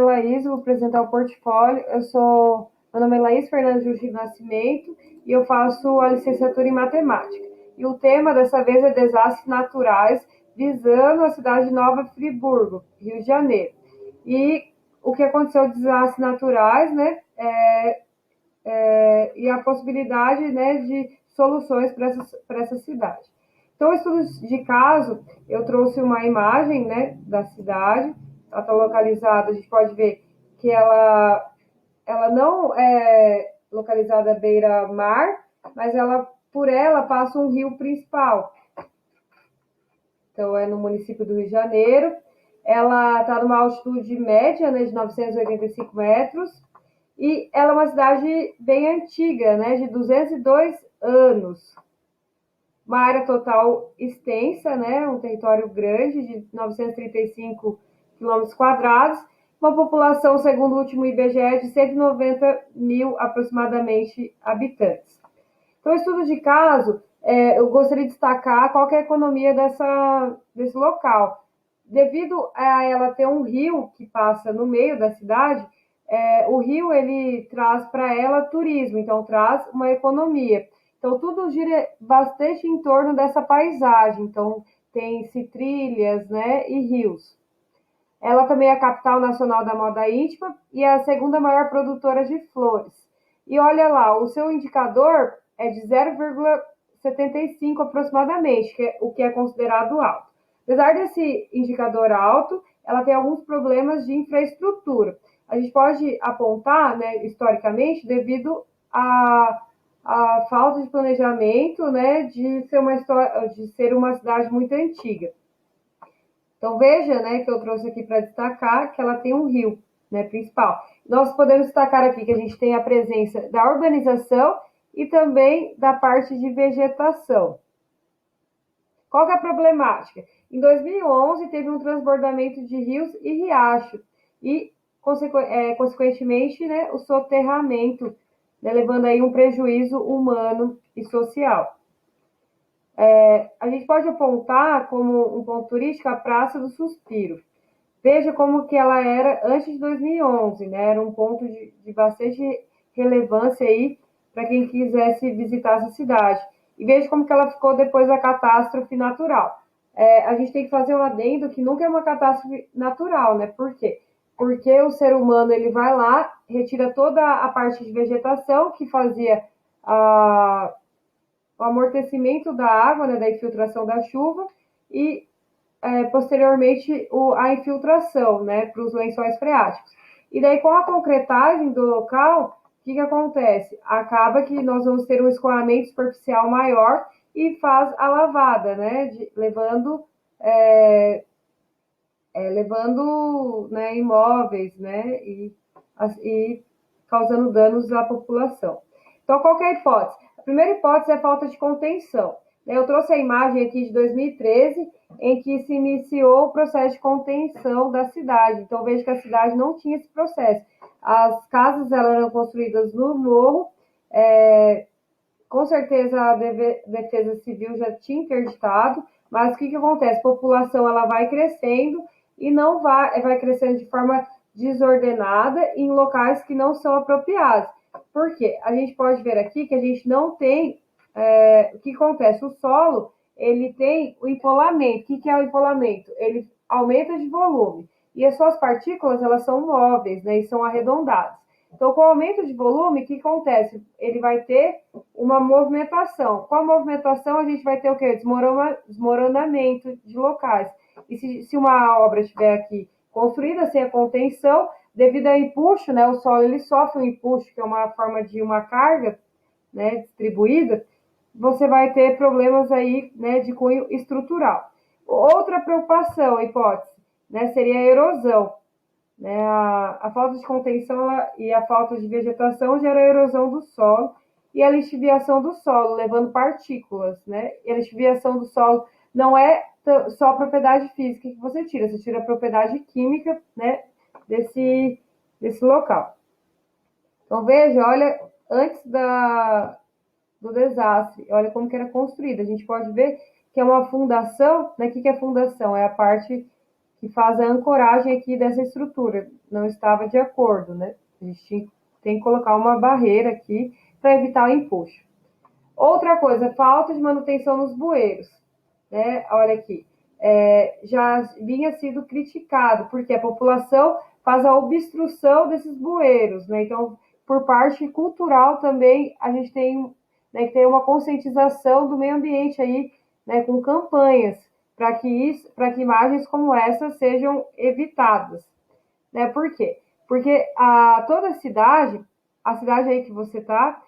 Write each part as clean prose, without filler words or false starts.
Laís, vou apresentar o portfólio. Meu nome é Laís Fernandes Justi do Nascimento e eu faço a licenciatura em matemática. E o tema dessa vez é desastres naturais, visando a cidade de Nova Friburgo, Rio de Janeiro. E o que aconteceu de desastres naturais, né? E a possibilidade, né, de soluções para essa cidade. Então, estudo de caso, eu trouxe uma imagem, né, da cidade. Ela está localizada, a gente pode ver que ela não é localizada à beira-mar, mas por ela passa um rio principal. Então, é no município do Rio de Janeiro. Ela está numa altitude média, né, de 985 metros. E ela é uma cidade bem antiga, né, de 202 anos. Uma área total extensa, né, um território grande de 935 quilômetros quadrados, uma população, segundo o último IBGE, de 190 mil aproximadamente habitantes. Então, estudo de caso, eu gostaria de destacar qual é a economia desse local. Devido a ela ter um rio que passa no meio da cidade, o rio ele traz para ela turismo, então traz uma economia. Então, tudo gira bastante em torno dessa paisagem. Então, tem-se trilhas, né, e rios. Ela também é a capital nacional da moda íntima e é a segunda maior produtora de flores. E olha lá, o seu indicador é de 0,75 aproximadamente, o que é considerado alto. Apesar desse indicador alto, ela tem alguns problemas de infraestrutura. A gente pode apontar, né, historicamente, devido a falta de planejamento, né, de ser uma cidade muito antiga. Então veja, né, que eu trouxe aqui para destacar que ela tem um rio, né, principal. Nós podemos destacar aqui que a gente tem a presença da urbanização e também da parte de vegetação. Qual que é a problemática? Em 2011 teve um transbordamento de rios e riachos e consequentemente, né, o soterramento, né, levando aí um prejuízo humano e social. A gente pode apontar como um ponto turístico a Praça do Suspiro. Veja como que ela era antes de 2011, né? Era um ponto de bastante relevância aí para quem quisesse visitar essa cidade. E veja como que ela ficou depois da catástrofe natural. A gente tem que fazer um adendo que nunca é uma catástrofe natural, né? Por quê? Porque o ser humano ele vai lá, retira toda a parte de vegetação que fazia o amortecimento da água, né, da infiltração da chuva, e posteriormente a infiltração, né, para os lençóis freáticos. E daí, com a concretagem do local, o que acontece? Acaba que nós vamos ter um escoamento superficial maior e faz a lavada, né, levando né, imóveis, né, e causando danos à população. Então, qual que é a hipótese? A primeira hipótese é a falta de contenção. Eu trouxe a imagem aqui de 2013, em que se iniciou o processo de contenção da cidade. Então, vejo que a cidade não tinha esse processo. As casas eram construídas no morro, com certeza a Defesa Civil já tinha interditado, mas o que acontece? A população ela vai crescendo e não vai crescendo de forma desordenada em locais que não são apropriados. Por quê? A gente pode ver aqui que a gente não tem o que acontece? O solo ele tem o empolamento. O que é o empolamento? Ele aumenta de volume e as suas partículas elas são móveis, né, e são arredondadas. Então, com o aumento de volume, o que acontece? Ele vai ter uma movimentação. Com a movimentação, a gente vai ter o quê? Desmoronamento de locais. E se uma obra estiver aqui construída sem a contenção, devido ao empuxo, né, o solo ele sofre um empuxo, que é uma forma de uma carga, né, distribuída, você vai ter problemas aí, né, de cunho estrutural. Outra preocupação, hipótese, né, seria a erosão. Né? A falta de contenção e a falta de vegetação gera a erosão do solo e a lixiviação do solo, levando partículas. Né? E a lixiviação do solo não é só a propriedade física que você tira a propriedade química, né, desse local. Então, veja, olha, antes do desastre, olha como que era construída. A gente pode ver que é uma fundação, né? O que é fundação? É a parte que faz a ancoragem aqui dessa estrutura. Não estava de acordo, né? A gente tem que colocar uma barreira aqui para evitar o empuxo. Outra coisa, falta de manutenção nos bueiros, né? Olha aqui, já vinha sido criticado, porque a população faz a obstrução desses bueiros, né? Então, por parte cultural também, a gente tem, né, que ter uma conscientização do meio ambiente aí, né, com campanhas, para que imagens como essa sejam evitadas, né? Por quê? Porque toda a cidade aí que você está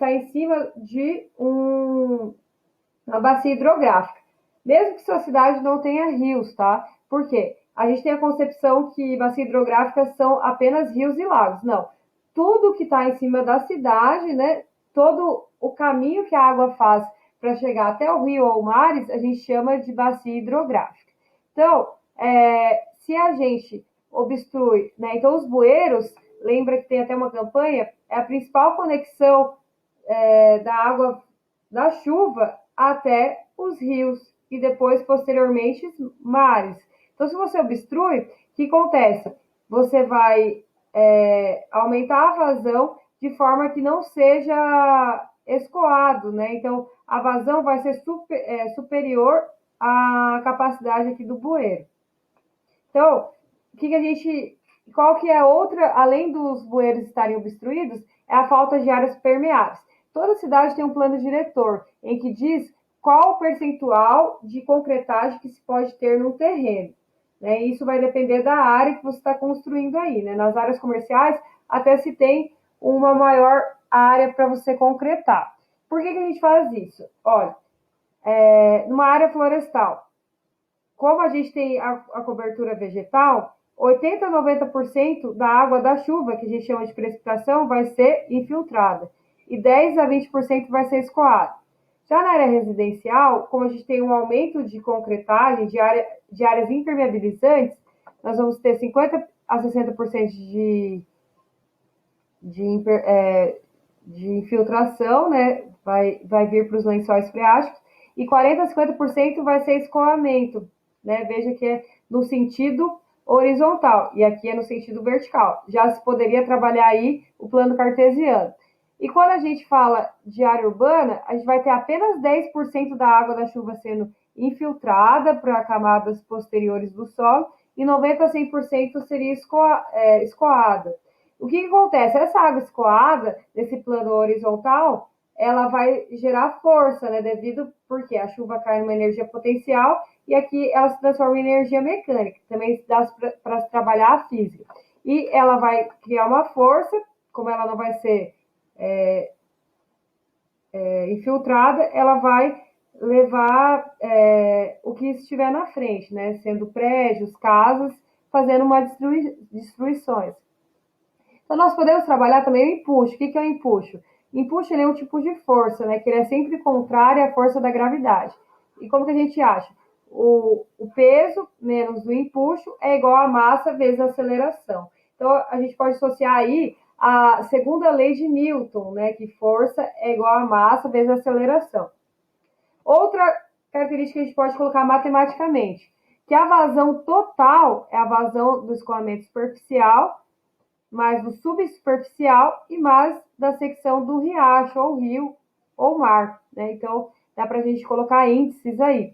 em cima de uma bacia hidrográfica. Mesmo que sua cidade não tenha rios, tá? Por quê? A gente tem a concepção que bacias hidrográficas são apenas rios e lagos. Não. Tudo que está em cima da cidade, né? Todo o caminho que a água faz para chegar até o rio ou mares, a gente chama de bacia hidrográfica. Então, se a gente obstrui, né? Então, os bueiros, lembra que tem até uma campanha, é a principal conexão da água da chuva até os rios e depois, posteriormente, mares. Então, se você obstrui, o que acontece? Você vai aumentar a vazão de forma que não seja escoado, né? Então, a vazão vai ser superior à capacidade aqui do bueiro. Então, qual que é outra, além dos bueiros estarem obstruídos, é a falta de áreas permeáveis. Toda cidade tem um plano diretor em que diz qual o percentual de concretagem que se pode ter no terreno, né? Isso vai depender da área que você está construindo aí, né? Nas áreas comerciais, até se tem uma maior área para você concretar. Por que a gente faz isso? Olha, numa área florestal, como a gente tem a cobertura vegetal, 80% a 90% da água da chuva, que a gente chama de precipitação, vai ser infiltrada e 10% a 20% vai ser escoada. Já na área residencial, como a gente tem um aumento de concretagem de áreas impermeabilizantes, nós vamos ter 50% a 60% de infiltração, né? Vai vir para os lençóis freáticos, e 40% a 50% vai ser escoamento, né? Veja que é no sentido horizontal, e aqui é no sentido vertical. Já se poderia trabalhar aí o plano cartesiano. E quando a gente fala de área urbana, a gente vai ter apenas 10% da água da chuva sendo infiltrada para camadas posteriores do solo, e 90% a 100% seria escoada. O que acontece? Essa água escoada, nesse plano horizontal, ela vai gerar força, né? Porque a chuva cai numa energia potencial e aqui ela se transforma em energia mecânica. Também dá para trabalhar a física. E ela vai criar uma força, como ela não vai ser infiltrada, ela vai levar o que estiver na frente, né? Sendo prédios, casas, fazendo uma destruições. Então, nós podemos trabalhar também o empuxo. O que é o empuxo? Empuxo ele é um tipo de força, né? Que ele é sempre contrário à força da gravidade. E como que a gente acha? O peso menos o empuxo é igual a massa vezes a aceleração. Então, a gente pode associar aí a segunda lei de Newton, né? Que força é igual a massa vezes a aceleração. Outra característica que a gente pode colocar matematicamente, que a vazão total é a vazão do escoamento superficial, mais do subsuperficial e mais da secção do riacho, ou rio, ou mar, né? Então, dá para a gente colocar índices aí.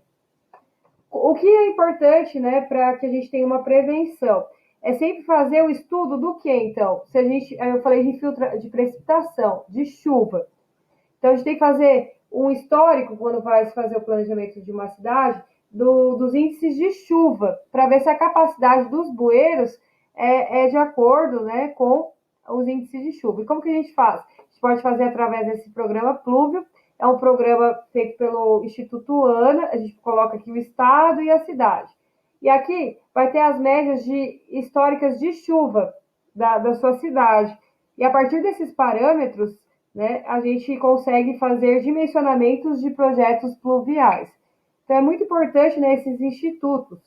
O que é importante, né, para que a gente tenha uma prevenção? É sempre fazer o estudo do que, então? Eu falei de precipitação, de chuva. Então, a gente tem que fazer um histórico, quando vai fazer o planejamento de uma cidade, dos índices de chuva, para ver se a capacidade dos bueiros é de acordo, né, com os índices de chuva. E como que a gente faz? A gente pode fazer através desse programa Pluvio, é um programa feito pelo Instituto ANA, a gente coloca aqui o estado e a cidade. E aqui vai ter as médias históricas de chuva da sua cidade. E a partir desses parâmetros, né, a gente consegue fazer dimensionamentos de projetos pluviais. Então, é muito importante, né, esses institutos.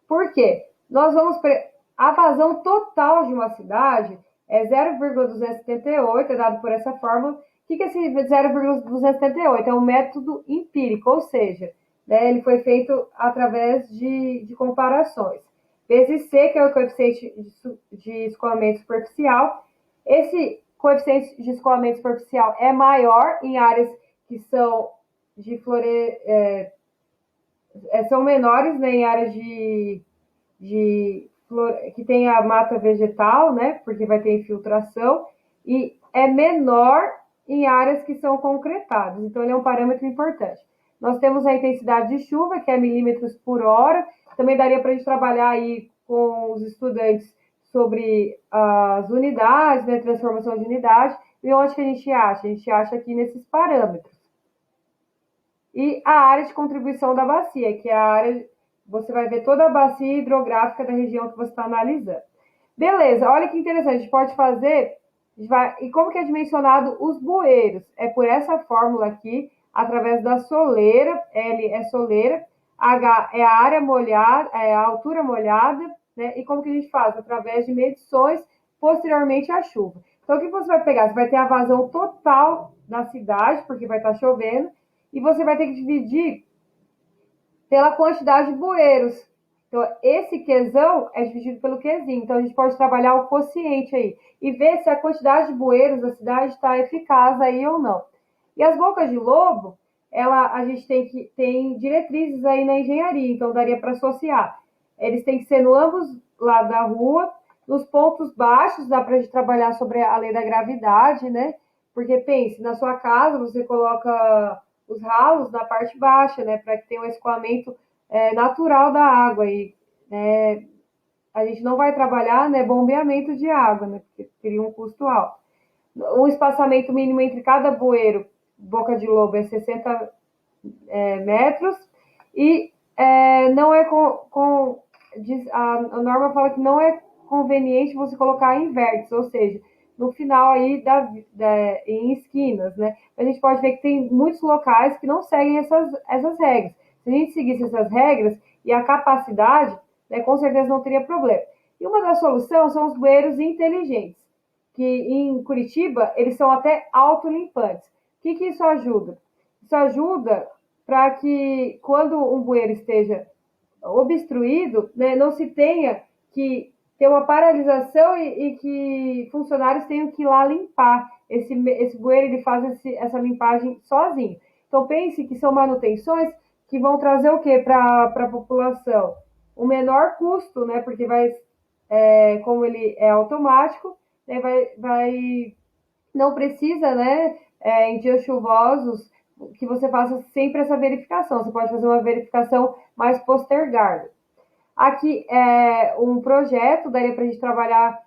Por quê? A vazão total de uma cidade é 0,278, é dado por essa fórmula. O que é esse 0,278? É um método empírico, ou seja, né, ele foi feito através de comparações. Vezes C, que é o coeficiente de escoamento superficial. Esse coeficiente de escoamento superficial é maior em áreas que são de são menores, né, em áreas que tem a mata vegetal, né, porque vai ter infiltração, e é menor em áreas que são concretadas. Então, ele é um parâmetro importante. Nós temos a intensidade de chuva, que é milímetros por hora. Também daria para a gente trabalhar aí com os estudantes sobre as unidades, né, transformação de unidade. E onde que a gente acha? A gente acha aqui nesses parâmetros. E a área de contribuição da bacia, que é a área, você vai ver toda a bacia hidrográfica da região que você está analisando. Beleza, olha que interessante, a gente pode fazer, e como que é dimensionado os bueiros? É por essa fórmula aqui, através da soleira, L é soleira, H é a área molhada, é a altura molhada, né? E como que a gente faz? Através de medições posteriormente à chuva. Então, o que você vai pegar? Você vai ter a vazão total na cidade, porque vai estar chovendo, e você vai ter que dividir pela quantidade de bueiros. Então, esse Qzão é dividido pelo Qzinho. Então, a gente pode trabalhar o quociente aí e ver se a quantidade de bueiros da cidade está eficaz aí ou não. E as bocas de lobo, a gente tem diretrizes aí na engenharia, então daria para associar. Eles têm que ser no ambos lados da rua, nos pontos baixos, dá para a gente trabalhar sobre a lei da gravidade, né? Porque pense, na sua casa você coloca os ralos na parte baixa, né, para que tenha um escoamento natural da água e a gente não vai trabalhar, né, bombeamento de água, né, porque teria um custo alto. O espaçamento mínimo entre cada bueiro, boca de lobo, é 60 metros e não é a norma fala que não é conveniente você colocar em vértices, ou seja, no final aí em esquinas, né? A gente pode ver que tem muitos locais que não seguem essas regras. Se a gente seguisse essas regras e a capacidade, né, com certeza não teria problema. E uma das soluções são os bueiros inteligentes, que em Curitiba eles são até autolimpantes. O que isso ajuda? Isso ajuda para que quando um bueiro esteja obstruído, né, não se tenha que ter uma paralisação e que funcionários tenham que ir lá limpar. Esse bueiro ele faz essa limpagem sozinho. Então pense que são manutenções que vão trazer o que para a população? O menor custo, né, porque como ele é automático, né, não precisa, né, em dias chuvosos, que você faça sempre essa verificação. Você pode fazer uma verificação mais postergada. Aqui é um projeto, daria para a gente trabalhar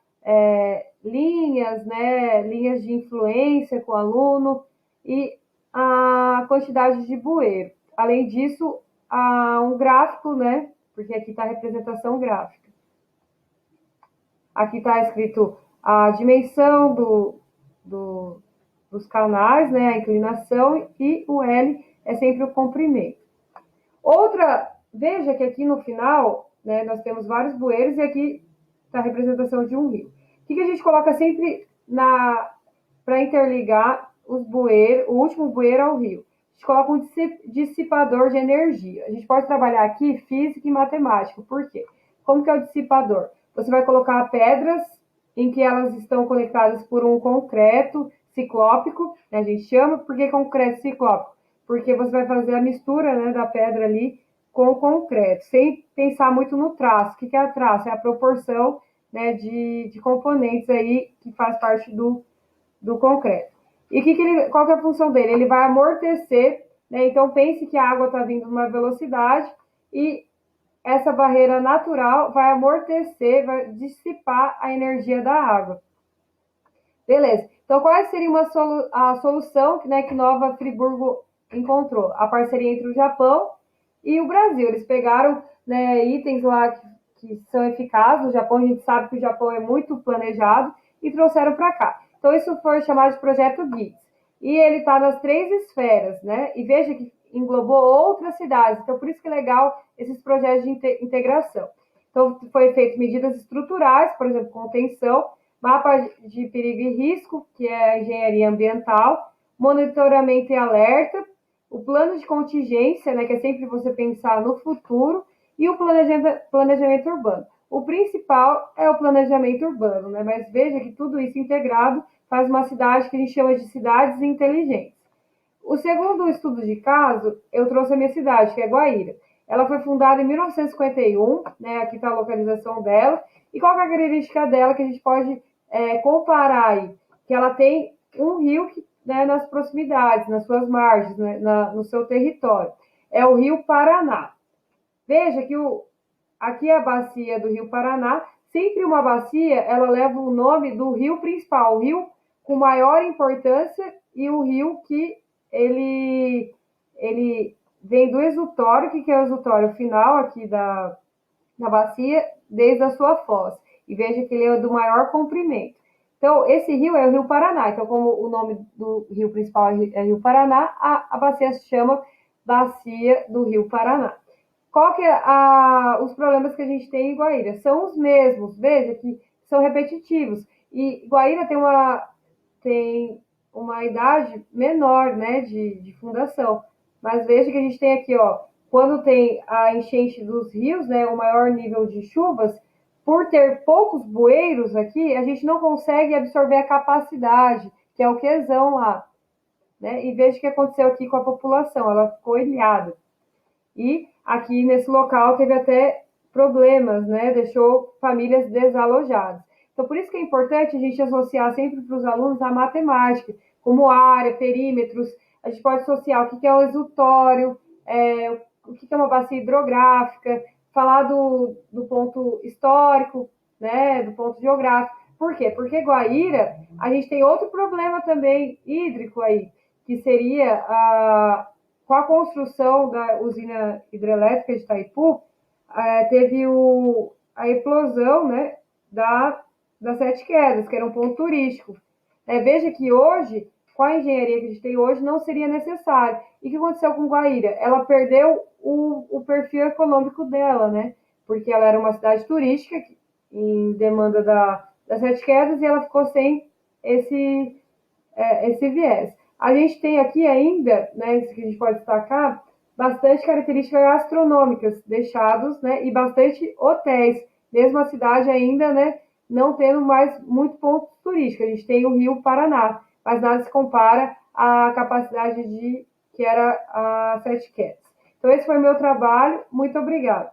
linhas, né, linhas de influência com o aluno e a quantidade de bueiro. Além disso, há um gráfico, né, porque aqui está a representação gráfica. Aqui está escrito a dimensão dos canais, né, a inclinação, e o L é sempre o comprimento. Veja que aqui no final, né, nós temos vários bueiros e aqui está a representação de um rio. O que a gente coloca sempre para interligar os bueiros, o último bueiro ao rio? A gente coloca um dissipador de energia. A gente pode trabalhar aqui física e matemática. Por quê? Como que é o dissipador? Você vai colocar pedras em que elas estão conectadas por um concreto ciclópico, né, a gente chama. Por que concreto ciclópico? Porque você vai fazer a mistura, né, da pedra ali com o concreto, sem pensar muito no traço. O que é o traço? É a proporção, né, de componentes aí que faz parte do concreto. E qual que é a função dele? Ele vai amortecer, né? Então pense que a água está vindo numa velocidade e essa barreira natural vai amortecer, vai dissipar a energia da água. Beleza. Então, qual seria a solução, né, que Nova Friburgo encontrou? A parceria entre o Japão e o Brasil. Eles pegaram, né, itens lá que são eficazes. O Japão, a gente sabe que o Japão é muito planejado, e trouxeram para cá. Então, isso foi chamado de projeto GITS. E ele está nas 3 esferas, né? E veja que englobou outras cidades. Então, por isso que é legal esses projetos de integração. Então, foi feito medidas estruturais, por exemplo, contenção, mapa de perigo e risco, que é a engenharia ambiental, monitoramento e alerta, o plano de contingência, né, que é sempre você pensar no futuro, e o planejamento urbano. O principal é o planejamento urbano, né, mas veja que tudo isso integrado faz uma cidade que a gente chama de cidades inteligentes. O segundo estudo de caso, eu trouxe a minha cidade, que é Guaíra. Ela foi fundada em 1951, né, aqui está a localização dela, e qual é a característica dela que a gente pode comparar aí? Que ela tem um rio que, né, nas proximidades, nas suas margens, né, no seu território. É o Rio Paraná. Veja que aqui é a bacia do Rio Paraná. Sempre uma bacia, ela leva o nome do rio principal, o rio com maior importância e o rio que ele vem do exutório, que é o exutório final aqui da bacia, desde a sua foz. E veja que ele é do maior comprimento. Então, esse rio é o Rio Paraná. Então, como o nome do rio principal é Rio Paraná, a bacia se chama Bacia do Rio Paraná. Qual que é os problemas que a gente tem em Guaíra? São os mesmos, veja que são repetitivos. E Guaíra tem uma idade menor, né, de fundação. Mas veja que a gente tem aqui, ó, quando tem a enchente dos rios, né, o maior nível de chuvas, por ter poucos bueiros aqui, a gente não consegue absorver a capacidade, que é o quesão lá, né? E veja o que aconteceu aqui com a população, ela ficou ilhada. E aqui nesse local teve até problemas, né? Deixou famílias desalojadas. Então, por isso que é importante a gente associar sempre para os alunos a matemática, como área, perímetros. A gente pode associar o que é o exutório, o que é uma bacia hidrográfica, falar do ponto histórico, né? Do ponto geográfico. Por quê? Porque Guaíra, a gente tem outro problema também hídrico aí, que seria com a construção da usina hidrelétrica de Itaipu, teve a explosão, né, das Sete Quedas, que era um ponto turístico. Veja que hoje, com a engenharia que a gente tem hoje, não seria necessário. E o que aconteceu com Guaíra? Ela perdeu o perfil econômico dela, né? Porque ela era uma cidade turística, em demanda das Sete Quedas, e ela ficou sem esse viés. A gente tem aqui ainda, né, isso que a gente pode destacar, bastante características gastronômicas deixados, né, e bastante hotéis, mesmo a cidade ainda, né, não tendo mais muito ponto turístico. A gente tem o Rio Paraná, mas nada se compara à capacidade que era a Sete Quedas. Então, esse foi meu trabalho. Muito obrigada.